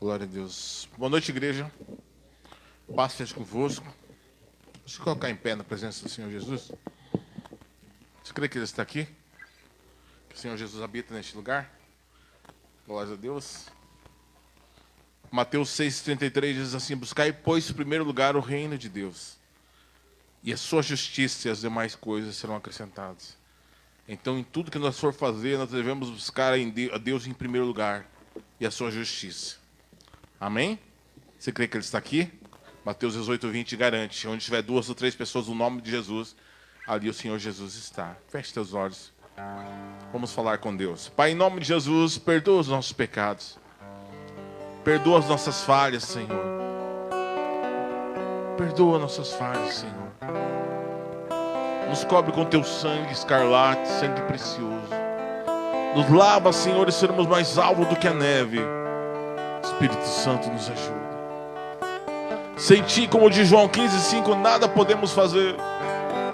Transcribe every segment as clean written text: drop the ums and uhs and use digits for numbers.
Glória a Deus. Boa noite, igreja. Paz seja convosco. Deixa eu colocar em pé na presença do Senhor Jesus. Você crê que Ele está aqui? Que o Senhor Jesus habita neste lugar? Glória a Deus. Mateus 6,33 diz assim: buscai, pois, em primeiro lugar o reino de Deus, e a sua justiça, e as demais coisas serão acrescentadas. Então, em tudo que nós for fazer, nós devemos buscar a Deus em primeiro lugar, e a sua justiça. Amém? Você crê que Ele está aqui? Mateus 18:20 garante: onde tiver 2 ou 3 pessoas no nome de Jesus, ali o Senhor Jesus está. Feche teus olhos. Vamos falar com Deus. Pai, em nome de Jesus, perdoa os nossos pecados. Perdoa as nossas falhas, Senhor. Perdoa nossas falhas, Senhor. Nos cobre com teu sangue escarlate, sangue precioso. Nos lava, Senhor, e seremos mais alvos do que a neve. Espírito Santo, nos ajuda. Sem ti, como diz João 15:5, nada podemos fazer,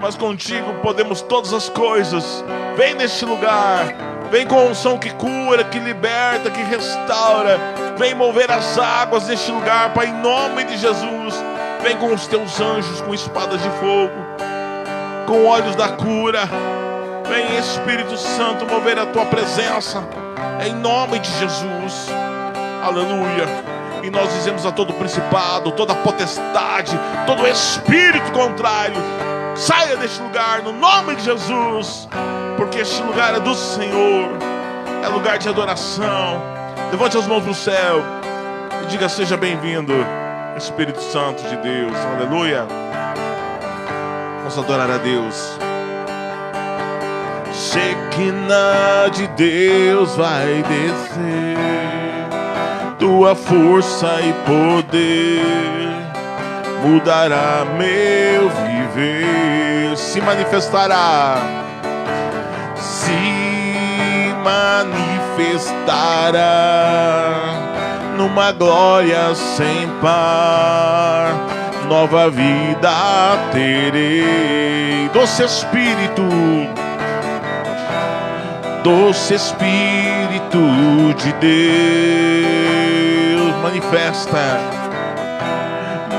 mas contigo podemos todas as coisas. Vem neste lugar. Vem com a unção que cura, que liberta, que restaura. Vem mover as águas neste lugar, Pai, em nome de Jesus. Vem com os teus anjos, com espadas de fogo, com olhos da cura. Vem, Espírito Santo, mover a tua presença, em nome de Jesus. Aleluia. E nós dizemos a todo principado, toda potestade, todo espírito contrário, saia deste lugar, no nome de Jesus. Porque este lugar é do Senhor, é lugar de adoração. Levante as mãos no céu e diga: seja bem-vindo, Espírito Santo de Deus. Aleluia. Vamos adorar a Deus. Shekinah de Deus vai descer, tua força e poder mudará meu viver. Se manifestará, se manifestará numa glória sem par. Nova vida terei. Doce Espírito de Deus,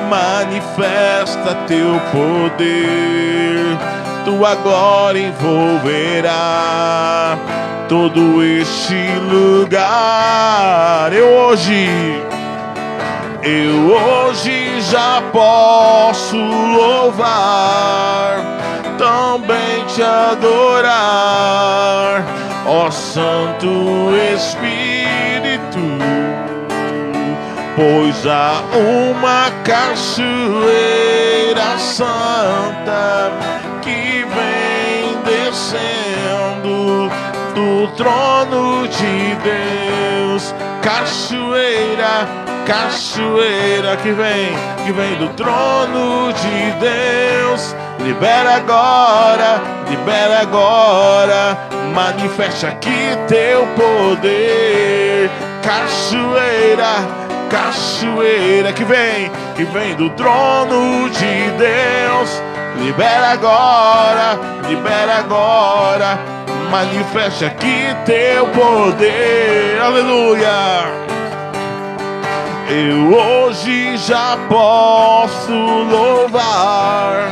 manifesta teu poder. Tua glória envolverá todo este lugar. Eu hoje já posso louvar, também te adorar, ó Santo Espírito, pois há uma cachoeira santa que vem descendo do trono de Deus. Cachoeira que vem do trono de Deus. Libera agora, manifesta aqui teu poder. Cachoeira que vem do trono de Deus. Libera agora, manifesta aqui teu poder. Aleluia. Eu hoje já posso louvar,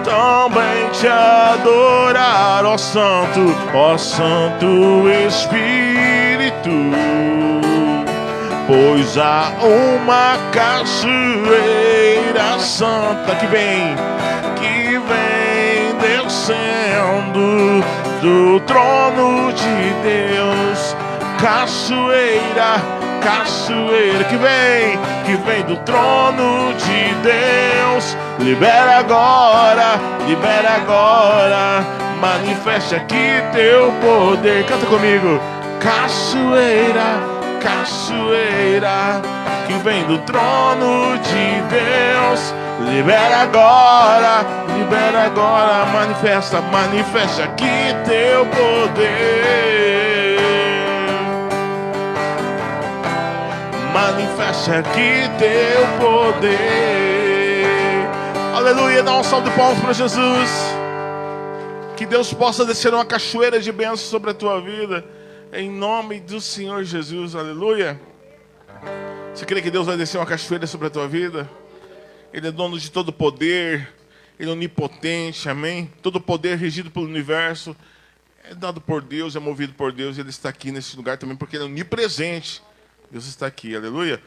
também te adorar, ó Santo Espírito, pois há uma cachoeira santa que vem descendo do trono de Deus. Cachoeira que vem do trono de Deus. Libera agora, manifesta aqui teu poder. Canta comigo. Cachoeira que vem do trono de Deus. Libera agora, manifesta aqui teu poder. Manifesta aqui teu poder. Aleluia. Dá um salve de palmas para Jesus. Que Deus possa descer uma cachoeira de bênçãos sobre a tua vida, em nome do Senhor Jesus. Aleluia. Você crê que Deus vai descer uma cachoeira sobre a tua vida? Ele é dono de todo poder. Ele é onipotente, amém? Todo poder regido pelo universo é dado por Deus, é movido por Deus. Ele está aqui nesse lugar também porque Ele é onipresente. Deus está aqui, aleluia.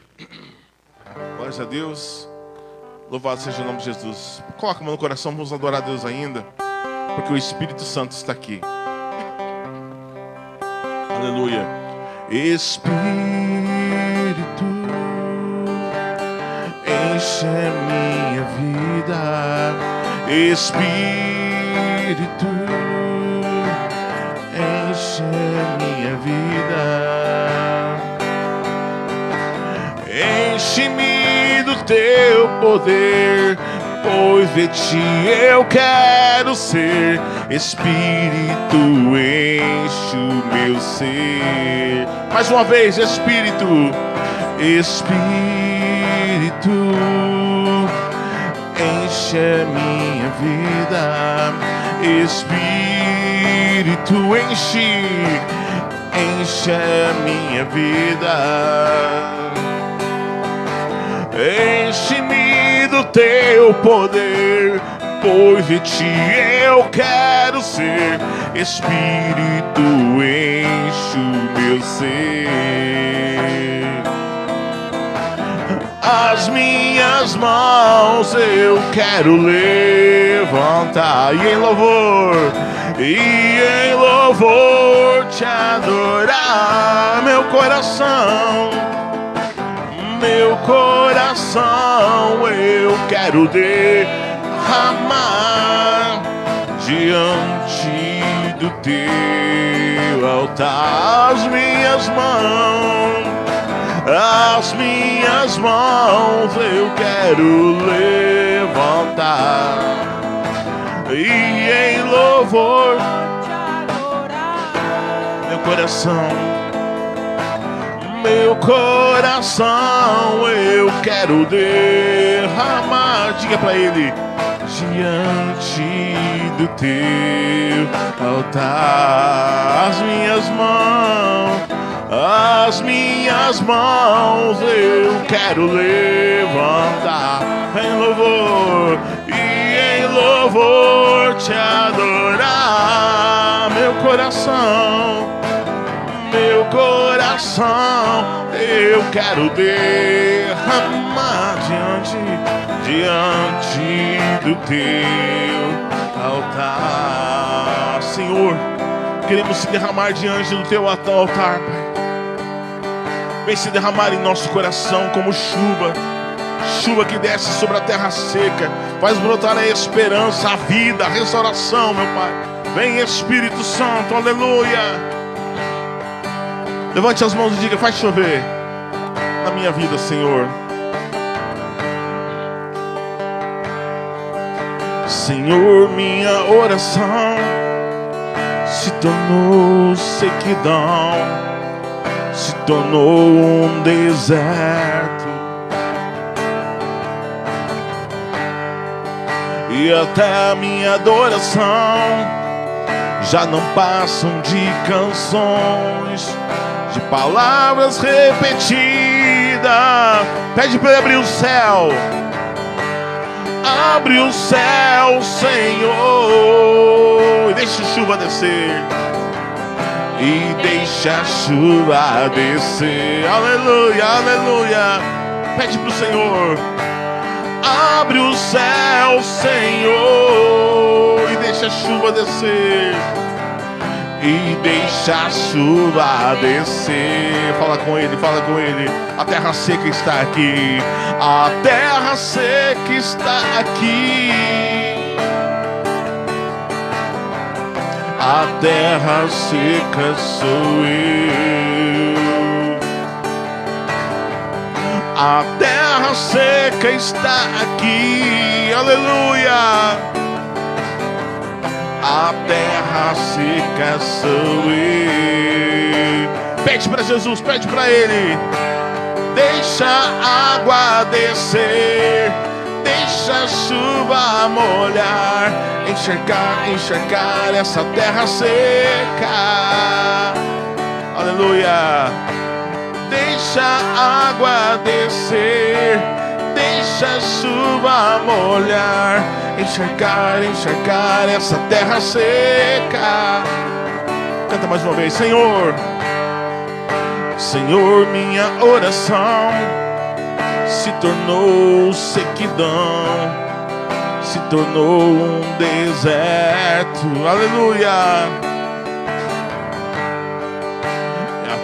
Glórias a Deus. Louvado seja o nome de Jesus. Coloca a mão no coração, vamos adorar a Deus ainda, porque o Espírito Santo está aqui. Aleluia. Espírito, enche minha vida. Espírito, enche minha vida. Enche-me do teu poder, pois de ti eu quero ser. Espírito, enche o meu ser. Mais uma vez, Espírito, Espírito, enche a minha vida. Espírito, enche a minha vida. Enche-me do teu poder, pois de ti eu quero ser. Espírito, enche o meu ser. As minhas mãos eu quero levantar e em louvor te adorar. Meu coração eu quero derramar diante do teu altar. As minhas mãos eu quero levantar e em louvor meu coração eu quero derramar. Diga pra ele: diante do teu altar. As minhas mãos eu quero levantar em louvor e em louvor te adorar. Meu coração eu quero derramar diante do teu altar. Senhor, queremos se derramar diante do teu altar, Pai. Vem se derramar em nosso coração como chuva que desce sobre a terra seca, faz brotar a esperança, a vida, a restauração, meu Pai. Vem, Espírito Santo, aleluia. Levante as mãos e diga: faz chover na minha vida, Senhor. Senhor, minha oração se tornou sequidão, se tornou um deserto, e até a minha adoração já não passam de canções, de palavras repetidas. Pede para ele abrir o céu. Abre o céu, Senhor, e deixa a chuva descer. E deixa a chuva descer. Aleluia, aleluia. Pede para o Senhor. Abre o céu, Senhor, e deixa a chuva descer. E deixa a chuva descer. Fala com ele, fala com ele. A terra seca está aqui. A terra seca está aqui. A terra seca sou eu. A terra seca está aqui. Aleluia. A terra seca sou eu. Pede para Jesus, pede para ele. Deixa a água descer, deixa a chuva molhar, encharcar essa terra seca. Aleluia. Deixa a água descer, deixa a chuva molhar, encharcar essa terra seca. Canta mais uma vez. Senhor, Senhor, minha oração se tornou sequidão, se tornou um deserto. Aleluia.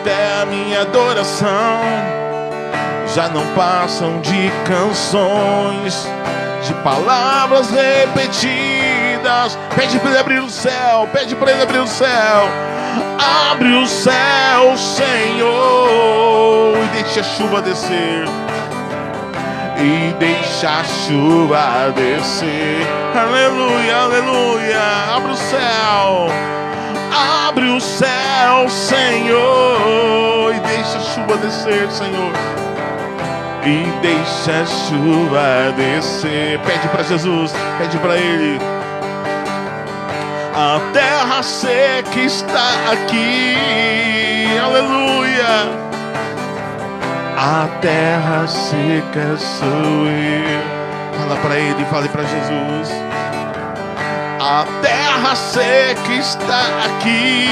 Até a minha adoração já não passam de canções, de palavras repetidas. Pede para ele abrir o céu, pede para ele abrir o céu. Abre o céu, Senhor, e deixa a chuva descer. E deixa a chuva descer. Aleluia, aleluia. Abre o céu. Abre o céu, Senhor, e deixa a chuva descer, Senhor. E deixa a chuva descer. Pede para Jesus, pede para Ele. A terra seca está aqui. Aleluia. A terra seca sou eu. Fala para Ele, fale para Jesus. A terra seca está aqui.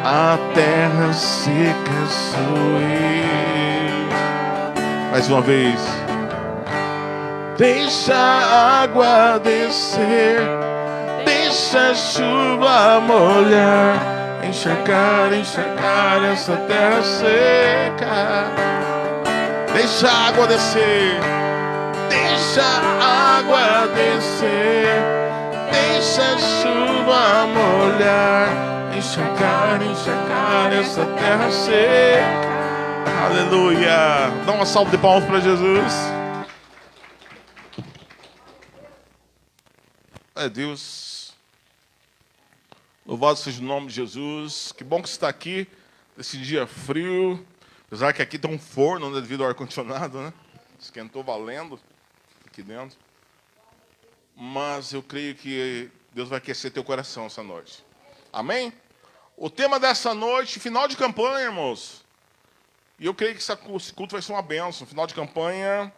A terra seca sou eu. Mais uma vez. Deixa a água descer, deixa a chuva molhar, encharcar essa terra seca. Deixa a água descer, deixa a água descer, deixa a chuva molhar, encharcar essa terra seca. Aleluia. Dá uma salva de palmas para Jesus. É Deus. Louvado seja o nome de Jesus. Que bom que você está aqui nesse dia frio. Apesar que aqui tem um forno, né, devido ao ar-condicionado, né? Esquentou valendo aqui dentro. Mas eu creio que Deus vai aquecer teu coração essa noite. Amém? O tema dessa noite, final de campanha, irmãos. E eu creio que esse culto vai ser uma bênção. Final de campanha.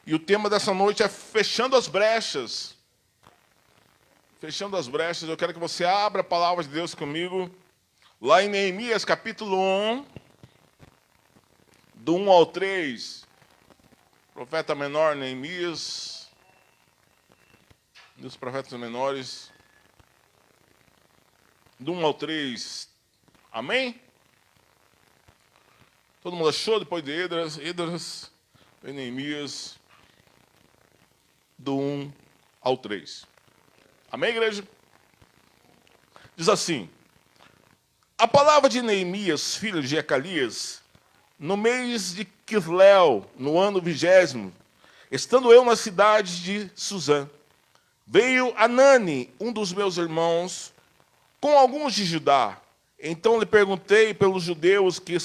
E o tema dessa noite é fechando as brechas. Fechando as brechas, eu quero que você abra a palavra de Deus comigo. Lá em Neemias, capítulo 1. Do 1 ao 3. Profeta menor, Neemias. Dos profetas menores. Do 1 ao 3. Amém? Todo mundo achou depois de Esdras, Neemias. Do 1 ao 3. Amém, igreja? Diz assim: a palavra de Neemias, filho de Ecalias, no mês de Quisleu, no ano 20º, estando eu na cidade de Suzã, veio Anani, um dos meus irmãos, com alguns de Judá. Então lhe perguntei pelos judeus que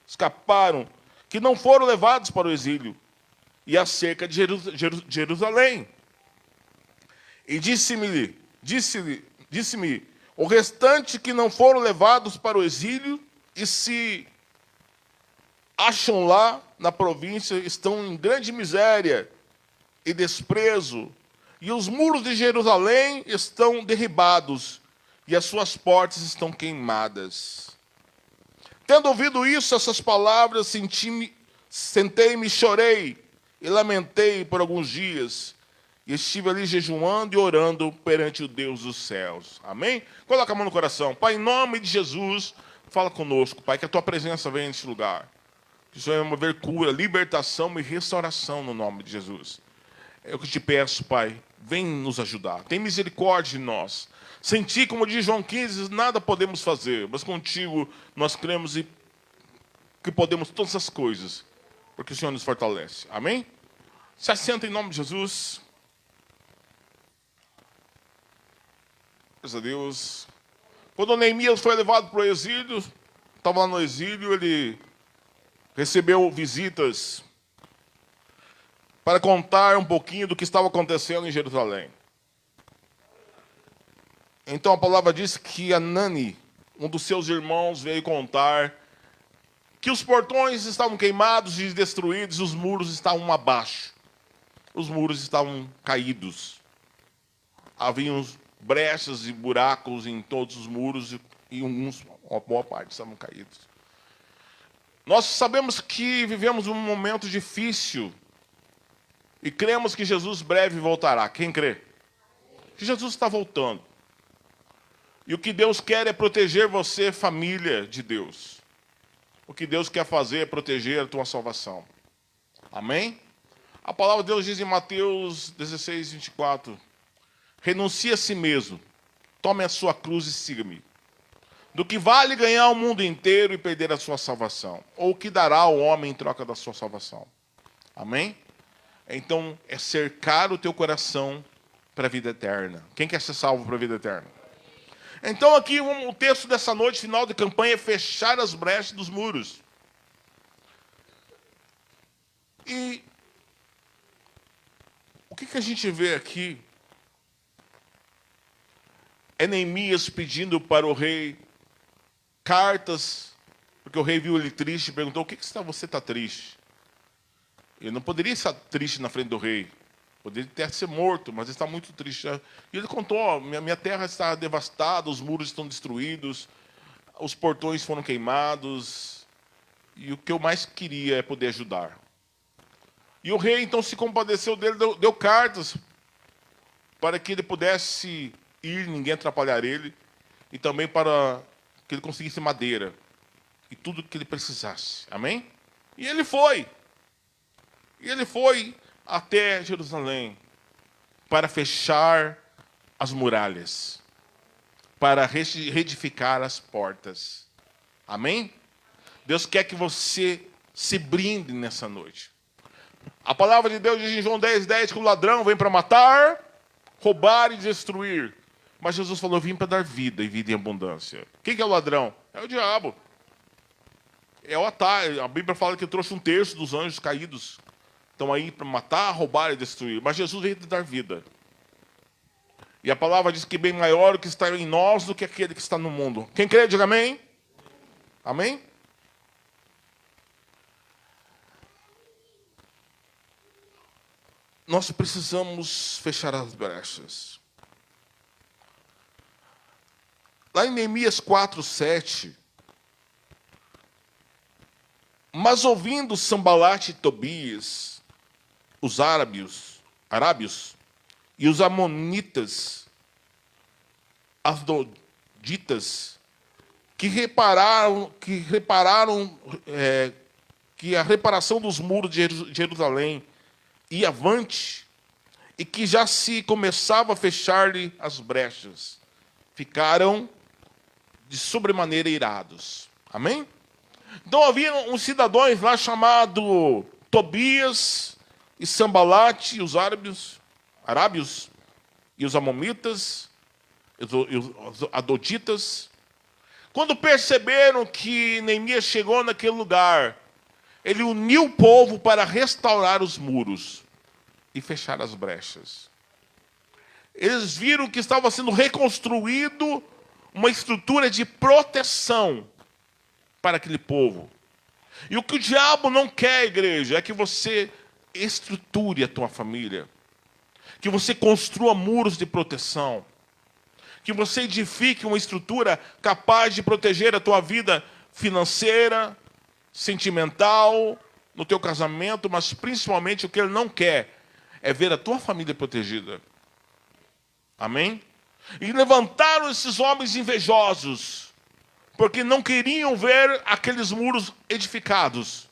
escaparam, que não foram levados para o exílio, e acerca de Jerusalém. E disse-me, o restante que não foram levados para o exílio e se acham lá na província estão em grande miséria e desprezo, e os muros de Jerusalém estão derribados e as suas portas estão queimadas. Tendo ouvido isso, essas palavras, sentei-me, chorei e lamentei por alguns dias. E estive ali jejuando e orando perante o Deus dos céus. Amém? Coloca a mão no coração. Pai, em nome de Jesus, fala conosco, Pai, que a tua presença venha neste lugar. Que o Senhor venha mover cura, libertação e restauração no nome de Jesus. É o que te peço, Pai. Vem nos ajudar. Tem misericórdia de nós. Sem ti, como diz João 15, nada podemos fazer. Mas contigo nós cremos e que podemos todas as coisas. Porque o Senhor nos fortalece. Amém? Se assenta em nome de Jesus. Graças a Deus. Quando Neemias foi levado para o exílio, estava lá no exílio, ele recebeu visitas para contar um pouquinho do que estava acontecendo em Jerusalém. Então a palavra diz que Anani, um dos seus irmãos veio contar que os portões estavam queimados e destruídos, os muros estavam abaixo. Os muros estavam caídos. Haviam brechas e buracos em todos os muros e uma boa parte estavam caídos. Nós sabemos que vivemos um momento difícil e cremos que Jesus breve voltará. Quem crê? Que Jesus está voltando. E o que Deus quer é proteger você, família de Deus. O que Deus quer fazer é proteger a tua salvação. Amém? A palavra de Deus diz em Mateus 16, 24. Renuncie a si mesmo. Tome a sua cruz e siga-me. Do que vale ganhar o mundo inteiro e perder a sua salvação? Ou o que dará ao homem em troca da sua salvação? Amém? Então, é cercar o teu coração para a vida eterna. Quem quer ser salvo para a vida eterna? Então, aqui o texto dessa noite, final de campanha, é fechar as brechas dos muros. E o que a gente vê aqui? É Neemias pedindo para o rei cartas, porque o rei viu ele triste e perguntou: o que você está triste? Ele não poderia estar triste na frente do rei. Poderia até ser morto, mas ele está muito triste. E ele contou: minha terra está devastada, os muros estão destruídos, os portões foram queimados, e o que eu mais queria é poder ajudar. E o rei então se compadeceu dele, deu cartas para que ele pudesse ir, ninguém atrapalhar ele, e também para que ele conseguisse madeira e tudo que ele precisasse. Amém? E ele foi. E ele foi até Jerusalém para fechar as muralhas, para reedificar as portas. Amém? Deus quer que você se brinde nessa noite. A palavra de Deus diz em João 10:10 que o ladrão vem para matar, roubar e destruir. Mas Jesus falou: eu vim para dar vida e vida em abundância. Quem que é o ladrão? É o diabo. É o atalho. A Bíblia fala que trouxe 1/3 dos anjos caídos. Estão aí para matar, roubar e destruir. Mas Jesus veio dar vida. E a palavra diz que bem maior o que está em nós do que aquele que está no mundo. Quem crê, diga amém. Amém? Nós precisamos fechar as brechas. Lá em Neemias 4:7, mas ouvindo Sambalate e Tobias, os arábios e os amonitas, as doditas, que repararam que a reparação dos muros de Jerusalém ia avante e que já se começava a fechar-lhe as brechas, ficaram de sobremaneira irados. Amém? Então havia uns cidadãos lá chamados Tobias e Sambalate, os arábios e os amonitas, os adoditas. Quando perceberam que Neemias chegou naquele lugar, ele uniu o povo para restaurar os muros e fechar as brechas. Eles viram que estava sendo reconstruído uma estrutura de proteção para aquele povo. E o que o diabo não quer, igreja, é que você estruture a tua família, que você construa muros de proteção, que você edifique uma estrutura capaz de proteger a tua vida financeira, sentimental, no teu casamento, mas principalmente o que ele não quer é ver a tua família protegida. Amém? E levantaram esses homens invejosos, porque não queriam ver aqueles muros edificados.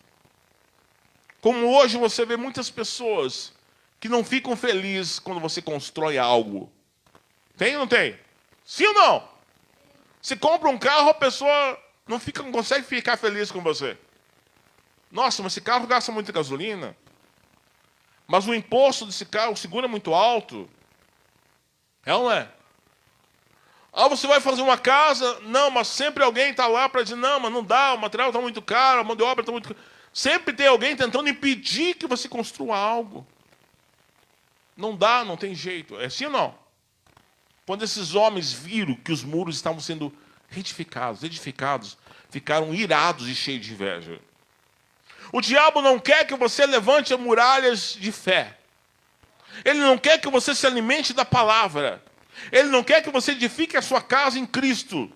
Como hoje você vê muitas pessoas que não ficam felizes quando você constrói algo. Tem ou não tem? Sim ou não? Se compra um carro, a pessoa não consegue ficar feliz com você. Nossa, mas esse carro gasta muita gasolina. Mas o imposto desse carro, o seguro é muito alto. É ou não é? Ah, você vai fazer uma casa? Não, mas sempre alguém está lá para dizer: não, mas não dá, o material está muito caro, a mão de obra está muito caro. Sempre tem alguém tentando impedir que você construa algo. Não dá, não tem jeito. É assim ou não? Quando esses homens viram que os muros estavam sendo edificados, ficaram irados e cheios de inveja. O diabo não quer que você levante muralhas de fé. Ele não quer que você se alimente da palavra. Ele não quer que você edifique a sua casa em Cristo.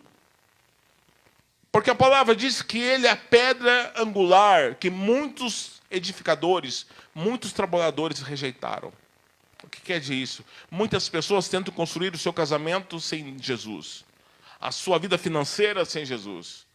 Porque a palavra diz que ele é a pedra angular que muitos edificadores, muitos trabalhadores rejeitaram. O que quer dizer isso? Muitas pessoas tentam construir o seu casamento sem Jesus. A sua vida financeira sem Jesus.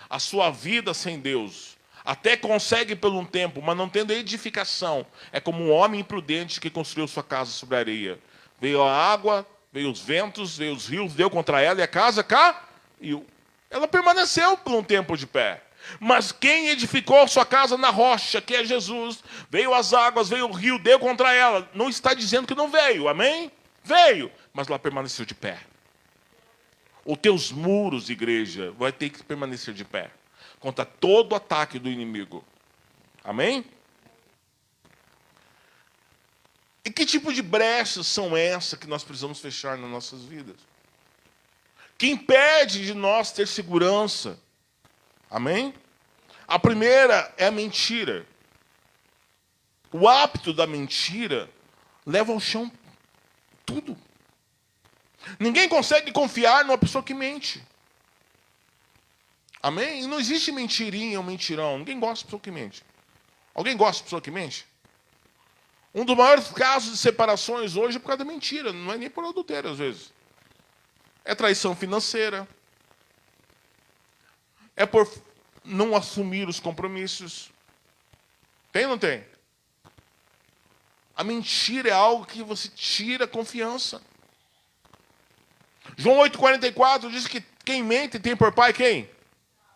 A sua vida sem Deus. Até consegue por um tempo, mas não tendo edificação. É como um homem imprudente que construiu sua casa sobre a areia. Veio a água, veio os ventos, veio os rios, deu contra ela e a casa caiu. Ela permaneceu por um tempo de pé. Mas quem edificou sua casa na rocha, que é Jesus, veio as águas, veio o rio, deu contra ela. Não está dizendo que não veio, amém? Veio, mas ela permaneceu de pé. Os teus muros, igreja, vai ter que permanecer de pé contra todo ataque do inimigo. Amém? E que tipo de brechas são essas que nós precisamos fechar nas nossas vidas? Que impede de nós ter segurança. Amém? A primeira é a mentira. O hábito da mentira leva ao chão tudo. Ninguém consegue confiar numa pessoa que mente. Amém? E não existe mentirinha ou mentirão. Ninguém gosta de pessoa que mente. Alguém gosta de pessoa que mente? Um dos maiores casos de separações hoje é por causa da mentira. Não é nem por adultério, às vezes. É traição financeira. É por não assumir os compromissos. Tem ou não tem? A mentira é algo que você tira a confiança. João 8,44 diz que quem mente tem por pai quem?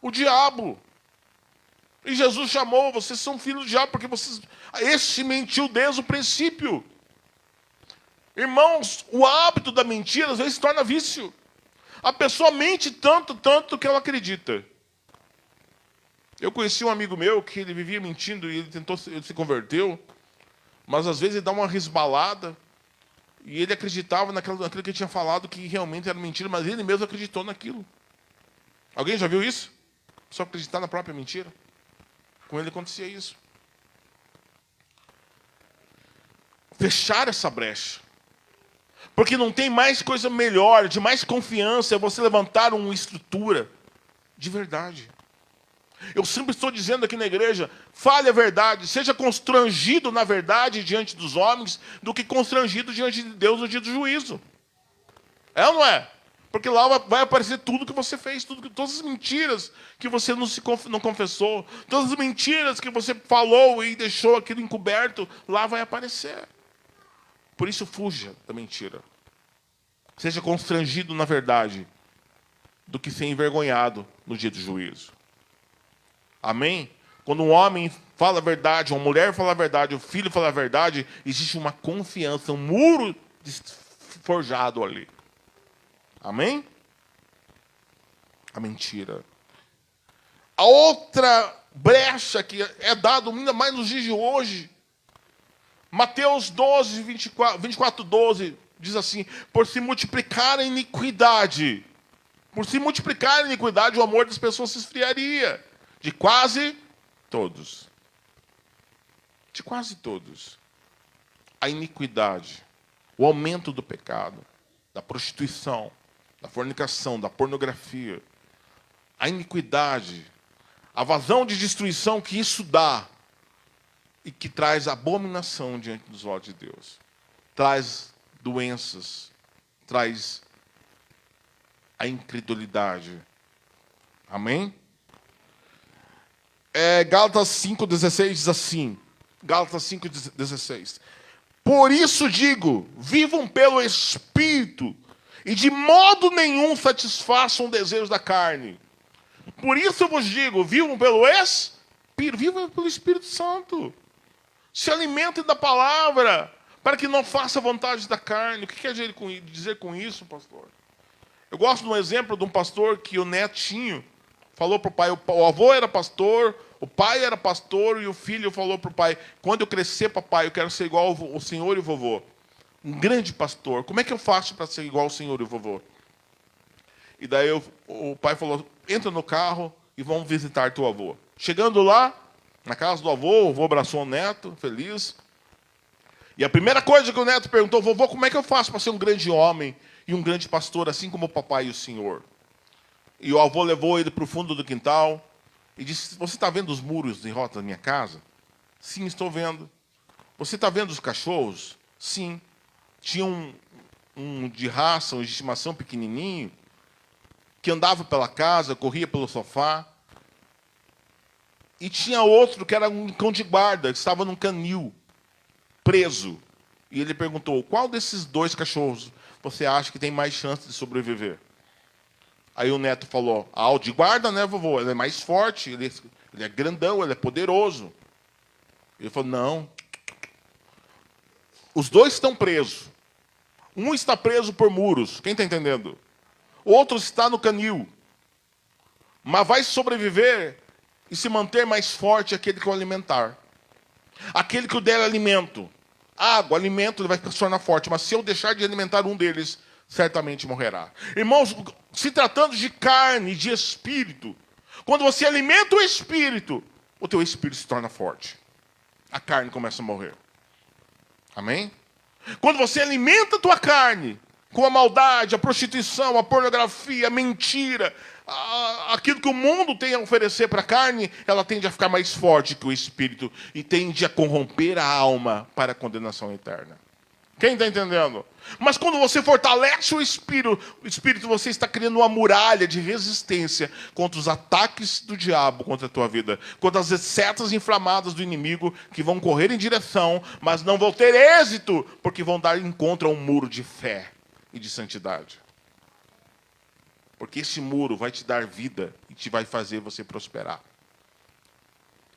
O diabo. E Jesus chamou, vocês são filhos do diabo, porque este mentiu desde o princípio. Irmãos, o hábito da mentira às vezes se torna vício. A pessoa mente tanto que ela acredita. Eu conheci um amigo meu que ele vivia mentindo e ele se converteu, mas às vezes ele dá uma resbalada e ele acreditava naquilo que ele tinha falado que realmente era mentira, mas ele mesmo acreditou naquilo. Alguém já viu isso? Só acreditar na própria mentira? Com ele acontecia isso. Fechar essa brecha. Porque não tem mais coisa melhor, de mais confiança, é você levantar uma estrutura de verdade. Eu sempre estou dizendo aqui na igreja, fale a verdade, seja constrangido na verdade diante dos homens, do que constrangido diante de Deus no dia do juízo. É ou não é? Porque lá vai aparecer tudo que você fez, todas as mentiras que você não confessou, todas as mentiras que você falou e deixou aquilo encoberto, lá vai aparecer. Por isso, fuja da mentira. Seja constrangido na verdade, do que ser envergonhado no dia do juízo. Amém? Quando um homem fala a verdade, uma mulher fala a verdade, o filho fala a verdade, existe uma confiança, um muro forjado ali. Amém? A mentira. A outra brecha que é dada ainda mais nos dias de hoje, Mateus 12, 24, 12, diz assim: por se multiplicar a iniquidade, o amor das pessoas se esfriaria. De quase todos. De quase todos. A iniquidade, o aumento do pecado, da prostituição, da fornicação, da pornografia, a iniquidade, a vazão de destruição que isso dá e que traz abominação diante dos olhos de Deus. Traz doenças, traz a incredulidade. Amém? Gálatas 5,16 diz assim, Gálatas 5,16. Por isso digo, vivam pelo Espírito, e de modo nenhum satisfaçam o desejo da carne. Por isso eu vos digo, vivam pelo Espírito, vivam pelo Espírito Santo. Se alimentem da palavra, para que não faça a vontade da carne. O que quer dizer com isso, pastor? Eu gosto de um exemplo de um pastor que o netinho falou para o pai, o avô era pastor, o pai era pastor, e o filho falou para o pai: quando eu crescer, papai, eu quero ser igual o senhor e o vovô. Um grande pastor. Como é que eu faço para ser igual o senhor e o vovô? E daí o pai falou, entra no carro e vamos visitar teu avô. Chegando lá, na casa do avô, o avô abraçou o neto, feliz. E a primeira coisa que o neto perguntou, vovô, como é que eu faço para ser um grande homem e um grande pastor, assim como o papai e o senhor? E o avô levou ele para o fundo do quintal e disse, você está vendo os muros de rota da minha casa? Sim, estou vendo. Você está vendo os cachorros? Sim. Tinha um de raça, um de estimação pequenininho, que andava pela casa, corria pelo sofá. E tinha outro que era um cão de guarda, que estava num canil, preso. E ele perguntou, qual desses dois cachorros você acha que tem mais chance de sobreviver? Aí o neto falou, o de guarda, né, vovô? Ele é mais forte, ele é grandão, ele é poderoso. Ele falou, não. Os dois estão presos. Um está preso por muros, quem está entendendo? O outro está no canil. Mas vai sobreviver e se manter mais forte aquele que o alimentar. Aquele que o der alimento. Água, alimento, ele vai se tornar forte. Mas se eu deixar de alimentar um deles, certamente morrerá. Irmãos, se tratando de carne, de espírito, quando você alimenta o espírito, o teu espírito se torna forte. A carne começa a morrer. Amém? Quando você alimenta a tua carne com a maldade, a prostituição, a pornografia, a mentira, aquilo que o mundo tem a oferecer para a carne, ela tende a ficar mais forte que o espírito e tende a corromper a alma para a condenação eterna. Quem está entendendo? Mas quando você fortalece o espírito, você está criando uma muralha de resistência contra os ataques do diabo contra a tua vida, contra as setas inflamadas do inimigo que vão correr em direção, mas não vão ter êxito, porque vão dar encontro a um muro de fé e de santidade. Porque esse muro vai te dar vida e te vai fazer você prosperar.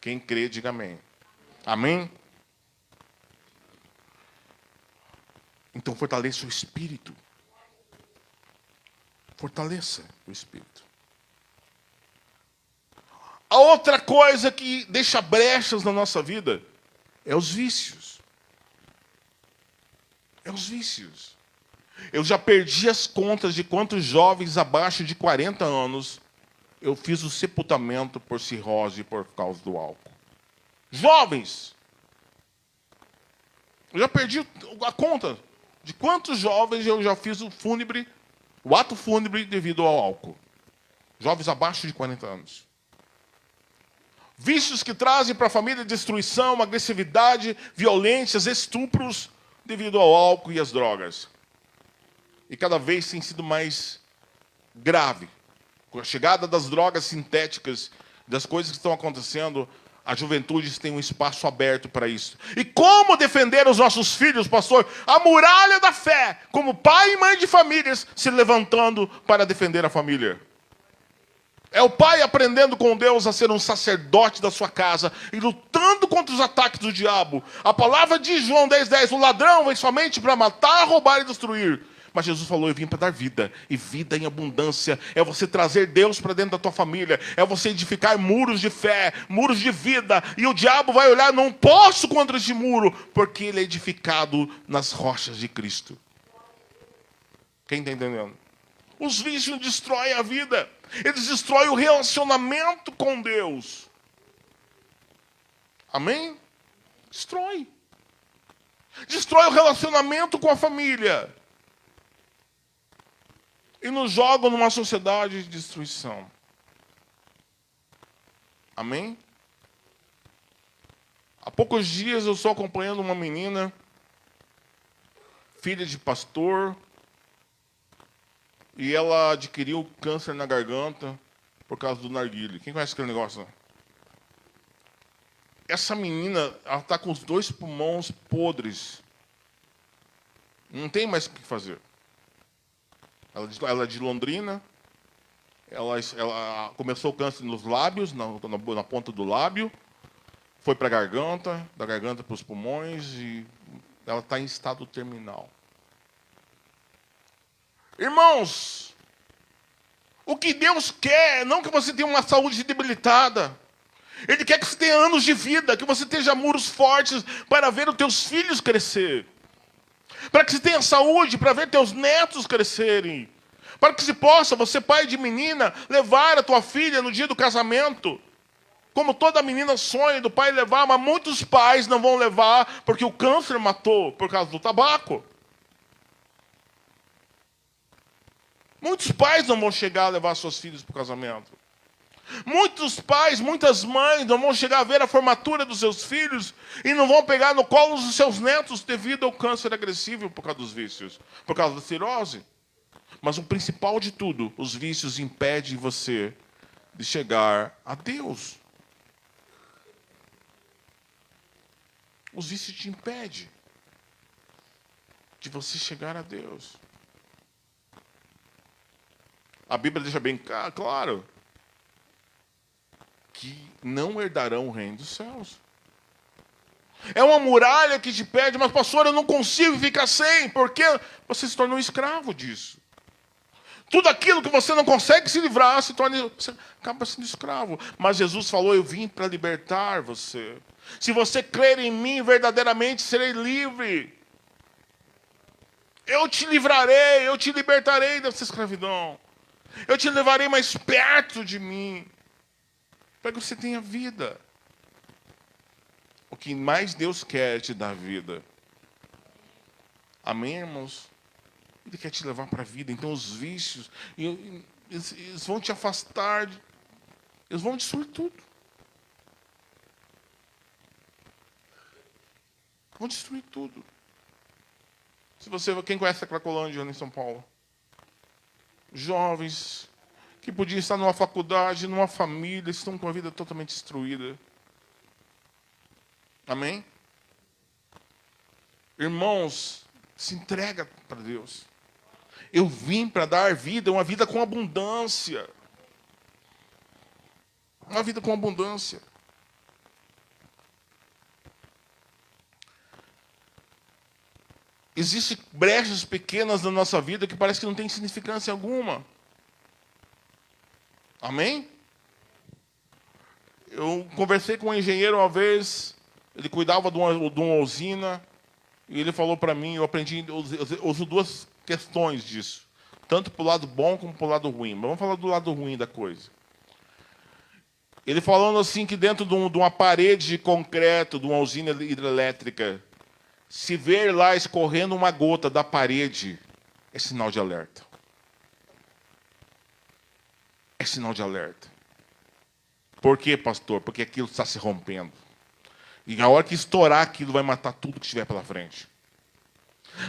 Quem crê, diga amém. Amém? Então fortaleça o espírito. Fortaleça o espírito. A outra coisa que deixa brechas na nossa vida é os vícios. É os vícios. Eu já perdi as contas de quantos jovens abaixo de 40 anos eu fiz o sepultamento por cirrose por causa do álcool. Jovens! Eu já perdi a conta de quantos jovens eu já fiz o ato fúnebre devido ao álcool. Jovens abaixo de 40 anos. Vícios que trazem para a família destruição, agressividade, violências, estupros, devido ao álcool e às drogas. E cada vez tem sido mais grave. Com a chegada das drogas sintéticas, das coisas que estão acontecendo, a juventude tem um espaço aberto para isso. E como defender os nossos filhos, pastor? A muralha da fé, como pai e mãe de famílias, se levantando para defender a família. É o pai aprendendo com Deus a ser um sacerdote da sua casa e lutando contra os ataques do diabo. A palavra de João 10:10, o ladrão vem somente para matar, roubar e destruir. Mas Jesus falou, eu vim para dar vida, e vida em abundância. É você trazer Deus para dentro da tua família. É você edificar muros de fé, muros de vida. E o diabo vai olhar, não posso contra esse muro, porque ele é edificado nas rochas de Cristo. Quem está entendendo? Os vícios destroem a vida. Eles destroem o relacionamento com Deus. Amém? Destrói. Destrói o relacionamento com a família. E nos jogam numa sociedade de destruição. Amém? Há poucos dias eu estou acompanhando uma menina, filha de pastor, e ela adquiriu câncer na garganta por causa do narguilé. Quem conhece aquele negócio? Essa menina, ela está com os 2 pulmões podres. Não tem mais o que fazer. Ela é de Londrina. Ela começou o câncer nos lábios, na ponta do lábio. Foi para a garganta, da garganta para os pulmões. E ela está em estado terminal. Irmãos, o que Deus quer, não que você tenha uma saúde debilitada. Ele quer que você tenha anos de vida, que você tenha muros fortes para ver os teus filhos crescer. Para que você tenha saúde, para ver teus netos crescerem. Para que se possa, você pai de menina, levar a tua filha no dia do casamento. Como toda menina sonha do pai levar, mas muitos pais não vão levar porque o câncer matou por causa do tabaco. Muitos pais não vão chegar a levar seus filhos para o casamento. Muitos pais, muitas mães não vão chegar a ver a formatura dos seus filhos e não vão pegar no colo dos seus netos devido ao câncer agressivo por causa dos vícios, por causa da cirrose. Mas o principal de tudo, os vícios impedem você de chegar a Deus. Os vícios te impedem de você chegar a Deus. A Bíblia deixa bem claro que não herdarão o reino dos céus. É uma muralha que te pede, mas pastor, eu não consigo ficar sem, porque você se tornou escravo disso. Tudo aquilo que você não consegue se livrar, você acaba sendo escravo. Mas Jesus falou, eu vim para libertar você. Se você crer em mim, verdadeiramente serei livre. Eu te livrarei, eu te libertarei dessa escravidão. Eu te levarei mais perto de mim, para que você tenha vida. O que mais Deus quer é te dar vida. Amém, irmãos? Ele quer te levar para a vida. Então os vícios, eles vão te afastar, eles vão destruir tudo. Vão destruir tudo. Quem conhece a Cracolândia em São Paulo? Jovens que podiam estar numa faculdade, numa família, estão com a vida totalmente destruída. Amém? Irmãos, se entrega para Deus. Eu vim para dar vida, uma vida com abundância. Uma vida com abundância. Existem brechas pequenas na nossa vida que parece que não tem significância alguma. Amém? Eu conversei com um engenheiro uma vez, ele cuidava de uma usina, e ele falou para mim, eu uso duas questões disso, tanto para o lado bom como para o lado ruim. Mas vamos falar do lado ruim da coisa. Ele falando assim que dentro de uma parede de concreto, de uma usina hidrelétrica, se ver lá escorrendo uma gota da parede, é sinal de alerta. É sinal de alerta. Por quê, pastor? Porque aquilo está se rompendo. E a hora que estourar aquilo, vai matar tudo que estiver pela frente.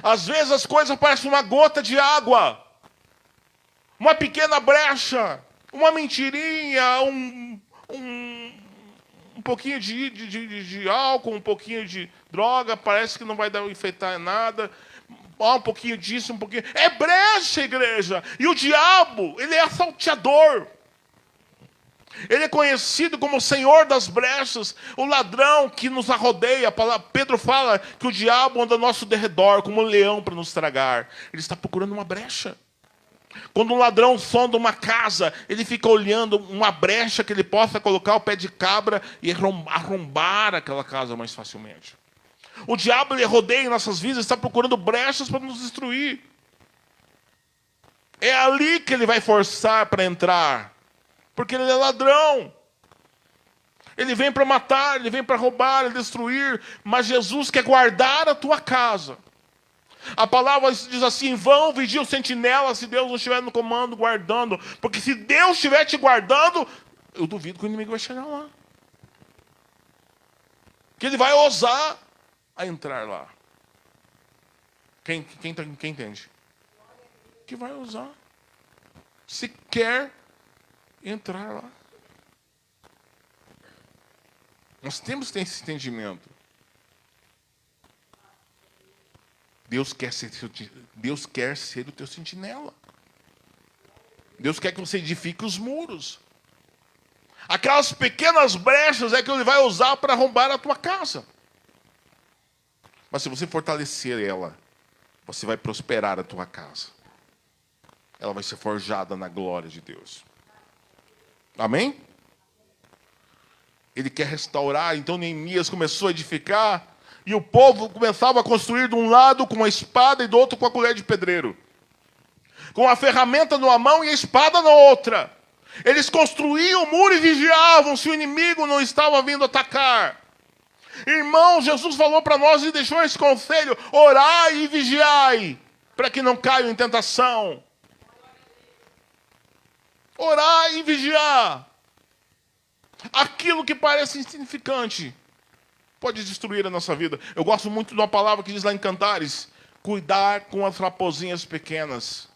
Às vezes as coisas parecem uma gota de água. Uma pequena brecha. Uma mentirinha. Um pouquinho de álcool, um pouquinho de droga. Parece que não vai enfeitar nada. Um pouquinho disso, um pouquinho... É brecha, igreja. E o diabo, ele é salteador. Ele é conhecido como o Senhor das brechas, o ladrão que nos rodeia. Pedro fala que o diabo anda ao nosso derredor como um leão para nos tragar. Ele está procurando uma brecha. Quando um ladrão sonda uma casa, ele fica olhando uma brecha que ele possa colocar o pé de cabra e arrombar aquela casa mais facilmente. O diabo, ele rodeia em nossas vidas, está procurando brechas para nos destruir. É ali que ele vai forçar para entrar. Porque ele é ladrão. Ele vem para matar, ele vem para roubar, destruir. Mas Jesus quer guardar a tua casa. A palavra diz assim, vão vigia o sentinela se Deus não estiver no comando guardando. Porque se Deus estiver te guardando, eu duvido que o inimigo vai chegar lá. Que ele vai ousar a entrar lá. Quem entende? Que vai ousar. Se quer entrar lá. Nós temos que ter esse entendimento. Deus quer ser o teu sentinela. Deus quer que você edifique os muros. Aquelas pequenas brechas é que Ele vai usar para arrombar a tua casa. Mas se você fortalecer ela, você vai prosperar a tua casa. Ela vai ser forjada na glória de Deus. Amém? Ele quer restaurar. Então Neemias começou a edificar. E o povo começava a construir de um lado com uma espada e do outro com a colher de pedreiro. com a ferramenta numa mão e a espada na outra. Eles construíam o muro e vigiavam se o inimigo não estava vindo atacar. Irmão, Jesus falou para nós e deixou esse conselho: orai e vigiai, para que não caiam em tentação. Orar e vigiar. Aquilo que parece insignificante pode destruir a nossa vida. Eu gosto muito de uma palavra que diz lá em Cantares: cuidar com as raposinhas pequenas.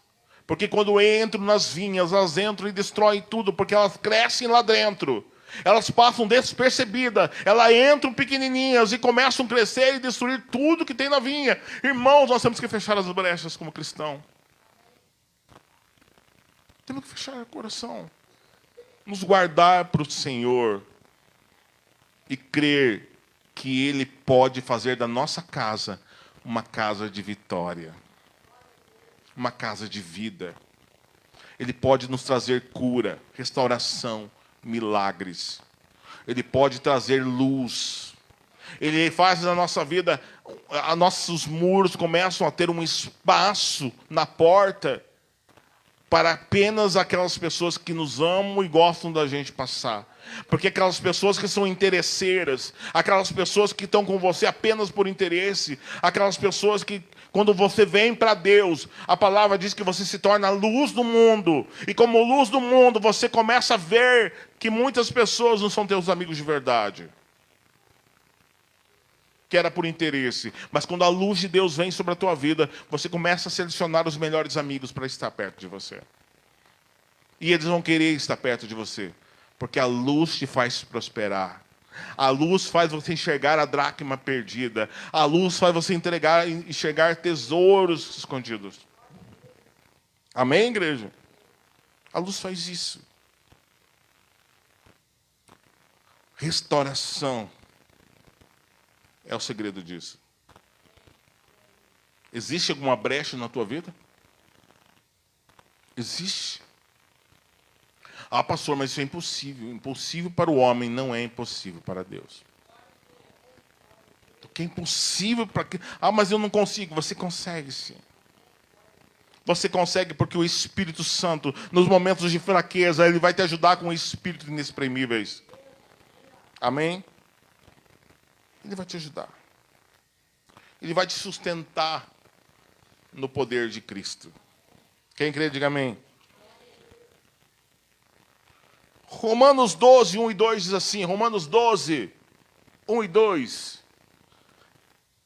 Porque quando entram nas vinhas, elas entram e destroem tudo, porque elas crescem lá dentro. Elas passam despercebidas, elas entram pequenininhas e começam a crescer e destruir tudo que tem na vinha. Irmãos, nós temos que fechar as brechas como cristão. Temos que fechar o coração. Nos guardar para o Senhor e crer que Ele pode fazer da nossa casa uma casa de vitória, uma casa de vida. Ele pode nos trazer cura, restauração, milagres. Ele pode trazer luz. Ele faz na nossa vida, nossos muros começam a ter um espaço na porta para apenas aquelas pessoas que nos amam e gostam da gente passar. Porque aquelas pessoas que são interesseiras, aquelas pessoas que estão com você apenas por interesse, aquelas pessoas que, quando você vem para Deus, a palavra diz que você se torna a luz do mundo. E como luz do mundo, você começa a ver que muitas pessoas não são teus amigos de verdade. Que era por interesse. Mas quando a luz de Deus vem sobre a tua vida, você começa a selecionar os melhores amigos para estar perto de você. E eles vão querer estar perto de você. Porque a luz te faz prosperar. A luz faz você enxergar a dracma perdida. A luz faz você enxergar tesouros escondidos. Amém, igreja? A luz faz isso. Restauração é o segredo disso. Existe alguma brecha na tua vida? Existe. Ah, pastor, mas isso é impossível. Impossível para o homem não é impossível para Deus. O que é impossível para... Ah, mas eu não consigo. Você consegue, sim. Você consegue porque o Espírito Santo, nos momentos de fraqueza, Ele vai te ajudar com o Espírito inexprimíveis. Amém? Ele vai te ajudar. Ele vai te sustentar no poder de Cristo. Quem crê, diga amém. Romanos 12, 1 e 2 diz assim. Romanos 12, 1 e 2.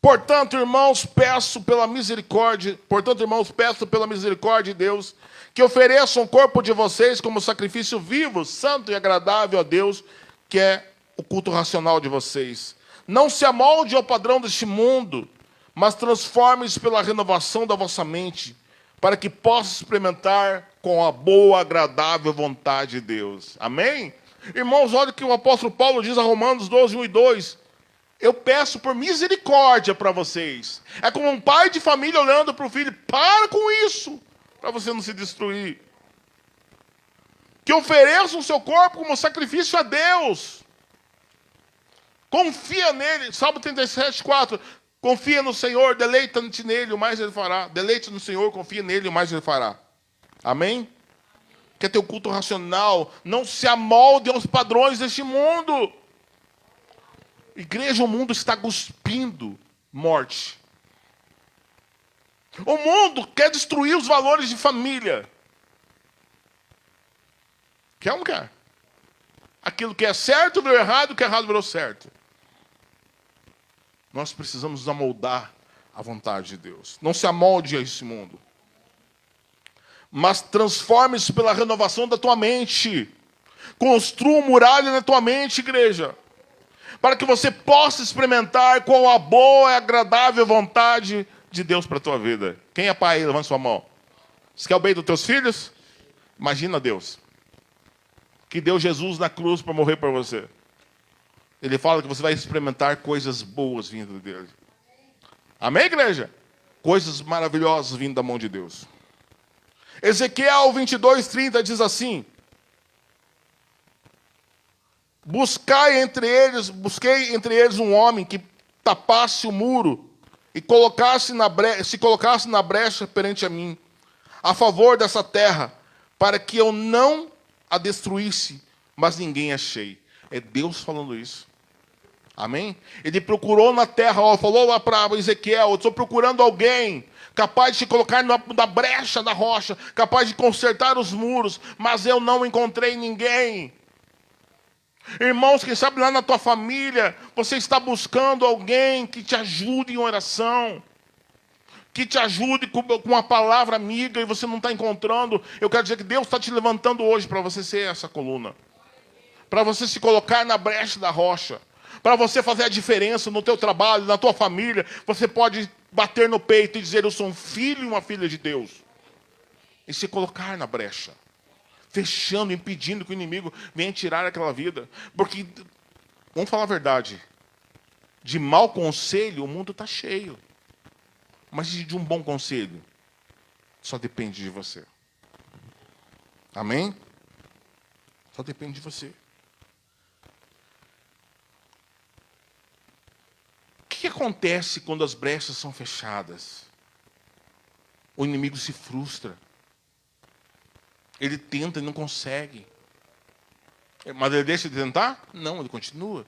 Portanto, irmãos, peço pela misericórdia de Deus, que ofereçam o corpo de vocês como sacrifício vivo, santo e agradável a Deus, que é o culto racional de vocês. Não se amolde ao padrão deste mundo, mas transforme-se pela renovação da vossa mente, para que possa experimentar com a boa, agradável vontade de Deus. Amém? Irmãos, olha o que o apóstolo Paulo diz a Romanos 12, 1 e 2. Eu peço por misericórdia para vocês. É como um pai de família olhando para o filho. Para com isso, para você não se destruir. Que ofereçam o seu corpo como sacrifício a Deus. Confia nele. Salmo 37, 4. Confia no Senhor, deleita-te nele, o mais ele fará. Deleite no Senhor, confia nele, o mais ele fará. Amém? Quer ter o culto racional. Não se amolde aos padrões deste mundo. Igreja, o mundo está cuspindo morte. O mundo quer destruir os valores de família. Quer ou não quer? Aquilo que é certo virou errado, o que é errado virou certo. Nós precisamos nos amoldar à vontade de Deus. Não se amolde a esse mundo. Mas transforme-se pela renovação da tua mente. Construa muralha na tua mente, igreja. Para que você possa experimentar qual a boa e agradável vontade de Deus para a tua vida. Quem é pai? Levanta sua mão. Você quer o bem dos teus filhos? Imagina Deus. Que deu Jesus na cruz para morrer por você. Ele fala que você vai experimentar coisas boas vindo dele. Amém, igreja? Coisas maravilhosas vindo da mão de Deus. Ezequiel 22, 30 diz assim. Busquei entre eles um homem que tapasse o muro e se colocasse na brecha perante a mim. a favor dessa terra, para que eu não a destruísse, mas ninguém achei. É Deus falando isso. Amém? Ele procurou na terra, falou lá para Ezequiel: eu estou procurando alguém capaz de te colocar na brecha da rocha, capaz de consertar os muros, mas eu não encontrei ninguém. Irmãos, quem sabe lá na tua família, você está buscando alguém que te ajude em oração, que te ajude com uma palavra amiga, e você não está encontrando. Eu quero dizer que Deus está te levantando hoje para você ser essa coluna, para você se colocar na brecha da rocha, para você fazer a diferença no teu trabalho, na tua família. Você pode bater no peito e dizer: eu sou um filho e uma filha de Deus, e se colocar na brecha, fechando, impedindo que o inimigo venha tirar aquela vida. Porque, vamos falar a verdade, de mau conselho o mundo está cheio, mas de um bom conselho só depende de você. Amém? Só depende de você. O que acontece quando as brechas são fechadas? O inimigo se frustra. Ele tenta e não consegue. Mas ele deixa de tentar? Não, ele continua.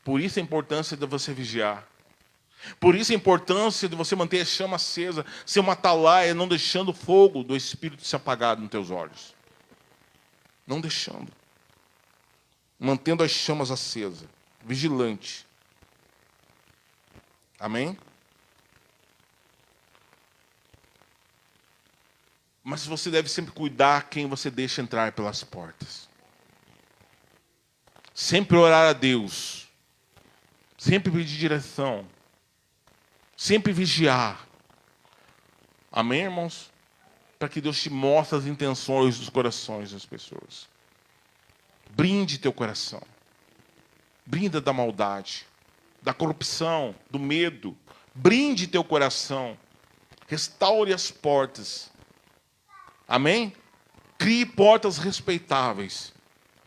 Por isso a importância de você vigiar. Por isso a importância de você manter a chama acesa, ser uma atalaia, não deixando o fogo do Espírito se apagar nos teus olhos. Não deixando. Mantendo as chamas acesas. Vigilante. Amém? Mas você deve sempre cuidar quem você deixa entrar pelas portas. Sempre orar a Deus. Sempre pedir direção. Sempre vigiar. Amém, irmãos? Para que Deus te mostre as intenções dos corações das pessoas. Brinde teu coração. Brinda da maldade, da corrupção, do medo. Brinde teu coração. Restaure as portas. Amém? Crie portas respeitáveis,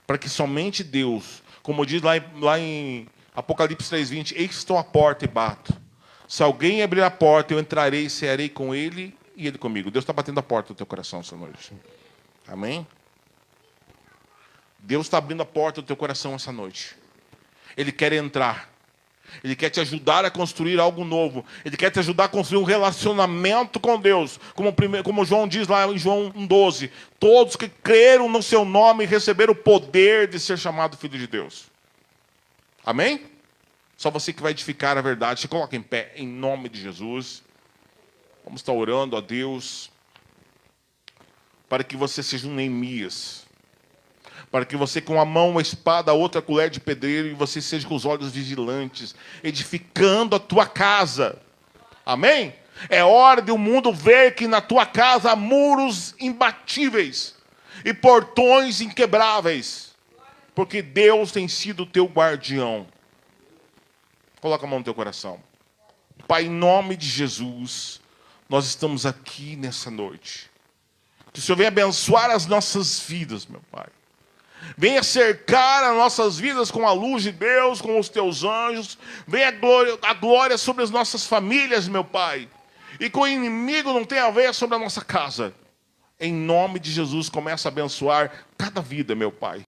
para que somente Deus, como diz lá em Apocalipse 3:20, eis que estou à porta e bato. Se alguém abrir a porta, eu entrarei e cearei com ele e ele comigo. Deus está batendo a porta do teu coração essa noite. Amém? Deus está abrindo a porta do teu coração essa noite. Ele quer entrar. Ele quer te ajudar a construir algo novo. Ele quer te ajudar a construir um relacionamento com Deus. Como João diz lá em João 1:12. Todos que creram no seu nome receberam o poder de ser chamado filho de Deus. Amém? Só você que vai edificar a verdade. Se coloca em pé, em nome de Jesus. Vamos estar orando a Deus, para que você seja um Neemias. Para que você, com a mão uma espada, a outra colher de pedreiro, e você seja com os olhos vigilantes, edificando a tua casa. Amém? É hora de o mundo ver que na tua casa há muros imbatíveis e portões inquebráveis, porque Deus tem sido o teu guardião. Coloca a mão no teu coração. Pai, em nome de Jesus, nós estamos aqui nessa noite. Que o Senhor venha abençoar as nossas vidas, meu Pai. Venha cercar as nossas vidas com a luz de Deus, com os teus anjos. Venha a glória sobre as nossas famílias, meu Pai. E com o inimigo não tem a ver sobre a nossa casa. Em nome de Jesus, começa a abençoar cada vida, meu Pai.